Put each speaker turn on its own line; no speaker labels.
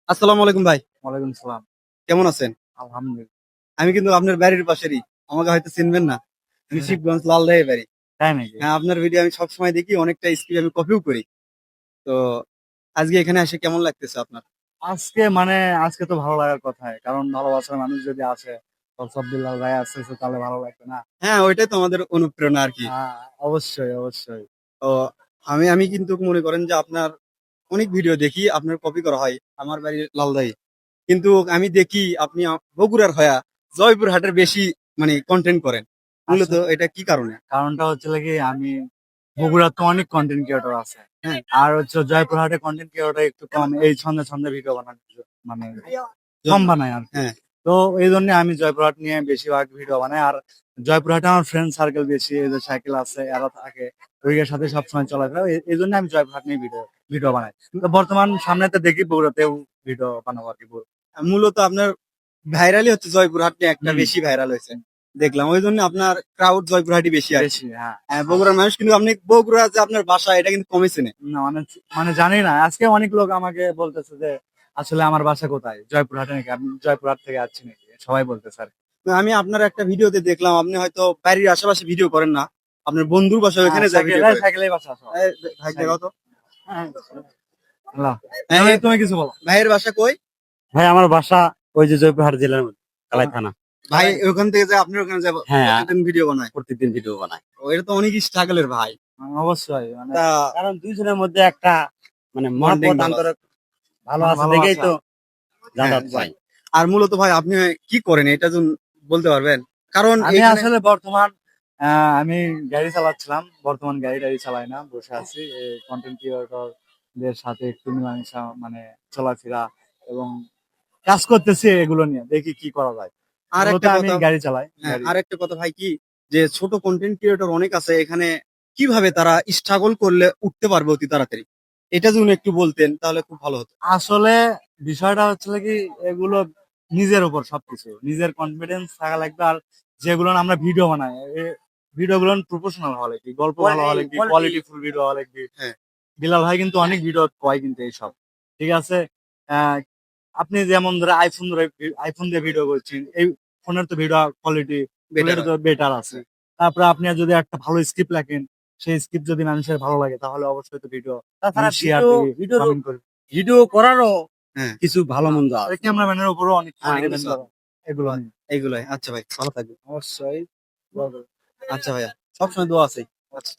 আসসালামু আলাইকুম ভাই।
ওয়ালাইকুম সালাম।
কেমন আছেন?
আলহামদুলিল্লাহ।
আমি কিন্তু আপনার বাড়ির পাশেরই। আমাকে হয়তো চিনবেন না। আমি শিবগঞ্জ লালদহে বাড়ি।
তাই নাকি?
হ্যাঁ, আপনার ভিডিও আমি সবসময় দেখি, অনেকটা স্কিপ আমি কপিও করি। তো আজকে এখানে এসে কেমন লাগতেছে আপনার?
আজকে মানে আজকে তো ভালো লাগার কথাই। কারণ ভালোবাসার মানুষ যদি আসে, তো সাব্বির ভাই আসতেছে তাহলে ভালো লাগবে না?
হ্যাঁ, ওইটাই তো আমাদের অনুপ্রেরণা আরকি।
আ অবশ্যই, অবশ্যই।
তো আমি কিন্তু মনে করেন যে আপনার অনেক ভিডিও দেখি, আপনার কপি করা হয়। আমার বাড়ি লালদহে। কিন্তু আমি দেখি আপনি বগুড়ার হয়া জয়পুরহাটের বেশি মানে কনটেন্ট করেন। মূলত
আসলে
এটা কি কারণে?
কারণটা হচ্ছে হলো গিয়ে আমি বগুড়ার তো অনেক কনটেন্ট ক্রিয়েটর আছে।
হ্যাঁ,
আর হচ্ছে জয়পুরহাটে কনটেন্ট ক্রিয়েটর একটু কম। এই ছন্দে, ছন্দে ভিডিও বানানোর মানে কম
জন্য।
বানায় আরকি।
হ্যাঁ।
তো এইজন্য আমি জয়পুরহাট নিয়ে বেশিরভাগ ভিডিও বানাই। আর জয়পুরহাটে আমার ফ্রেন্ড সার্কেল বেশি। এই যে সাইকেল আছে, এরা থাকে। ওইদের সাথে সবসময় চলাফেরা। এইজন্য আমি জয়পুরহাট নিয়ে ভিডিও ভিডিও বানাই। তো বর্তমান সামনে তো দেখি বগুড়াতেও ভিডিও বানাবো আরকি।
মূলত আপনার ভাইরালই হচ্ছে জয়পুরহাট নিয়ে একটা
হুম,
বেশি ভাইরাল হয়েছে। দেখলাম। ওইজন্য আপনার ক্রাউড জয়পুরহাটই বেশি আরকি।
বেশি হ্যাঁ।
বগুড়ার মানুষ কিন্তু আপনি বগুড়া যে আপনার বাসা এটা কিন্তু কমই চেনে।
না মানে মানে জানি না। আজকে অনেক লোক আমাকে বলতেছে যে, আসলে আমার বাসা কোথায়? জয়পুরহাটে নাকি? আপনি জয়পুরহাট থেকে আসছি নাকি? সবাই বলতেছে আরকি।
তো আমি আপনার একটা ভিডিওতে দেখলাম আপনি হয়তো বাড়ির আশেপাশে ভিডিও করেন না। আপনার বন্ধুর বাসা ওখানে যা ভিডিও করেন।
সাইকেলেই বাসা সবার।
এই ভাই
সাইকেল
দেখাও তো।
হ্যাঁ, হ্যালো।
হ্যাঁ,
তুমি কিছু বলো।
ভাইয়ের বাসা কই?
ভাই আমার বাসা ওই যে জয়পুরহাট জেলার মধ্যে, কালাই থানা।
ভাই ওখান থেকে যে আপনি ওখানে যাব
হ্যাঁ,
প্রতিদিন ভিডিও বানায়।
প্রত্যেকদিন ভিডিও বানাই।
ও এটা তো অনেক স্ট্রাগলের ভাই।
অবশ্যই মানে
তা
কারণ ২ জনের মধ্যে একটা মানে
বন্ডিং
মহব্বত
ভালো আছে।
আন্তরিক ভালো
মানে
আছে দেখেই
ভালোবাসা।
তো
হ্যাঁ,
যাতায়াত পাই।
আর মূলত ভাই আপনি কি করেন এটা বলতে পারবেন? কারণ
আমি
এইখানে
আসলে বর্তমান আ আমি গাড়ি চালাচ্ছিলাম। বর্তমান গাড়ি-টাড়ি চালাই না। বসে আছি। এই কনটেন্ট ক্রিয়েটর দের সাথে একটু মীমাংসা মানে চলাফেরা এবং কাজ করতেছি এগুলো নিয়ে। দেখি কি করা যায়। মূলত
আরেকটা
আমি
কথা
গাড়ি চালাই।
হ্যাঁ,
গাড়ি
আরেকটা কথা ভাই কি যে ছোট কনটেন্ট ক্রিয়েটর অনেক আছে এখানে কিভাবে তারা স্ট্রাগল করলে উঠতে পারবে অতি তাড়াতাড়ি? এটা যদি উনি একটু বলতেন তাহলে খুব ভালো হতো।
আসলে বিষয়টা হচ্ছে হলো কি এগুলো নিজের উপর সবকিছু। নিজের কনফিডেন্স থাকা লাগবে। আর যেগুলো আমরা ভিডিও বানাই, ভিডিও গুলো প্রফেশনাল হওয়া লাগবে। গল্প ভালো হওয়া লাগবে, কোয়ালিটিফুল ভিডিও হওয়া লাগবে।
হ্যাঁ,
বিলাল ভাই কিন্তু অনেক ভিডিও কয় কিন্তু এইসব। ঠিক আছে? আ আপনি যেমন ধরে আইফোন দিয়ে ভিডিও করছেন। এই ফোনের তো ভিডিও কোয়ালিটি
বেটার
তো
হয়।
বেটার আছে।
হুম।
তারপরে আপনি যদি একটা ভালো স্ক্রিপ্ট লেখেন, সেই স্ক্রিপ্ট যদি মানুষের ভালো লাগে তাহলে অবশ্যই তো ভিডিও
তাছাড়া
মানুষ শেয়ার দিবে, কমেন্ট করবে।
ভিডিও করারও
হ্যাঁ,
কিছু ভালো মন্দ আছে।
ক্যামেরাম্যানের উপরও অনেক
অনেক
ডিপেন্ড
কিছু
করে
আছে।
এগুলো
বাহ!
নিয়ে।
এইগুলাই। আচ্ছা ভাই ভালো থাকবেন।
অবশ্যই।
আচ্ছা ভাইয়া। সবসময় দোয়া আছে। আচ্ছা।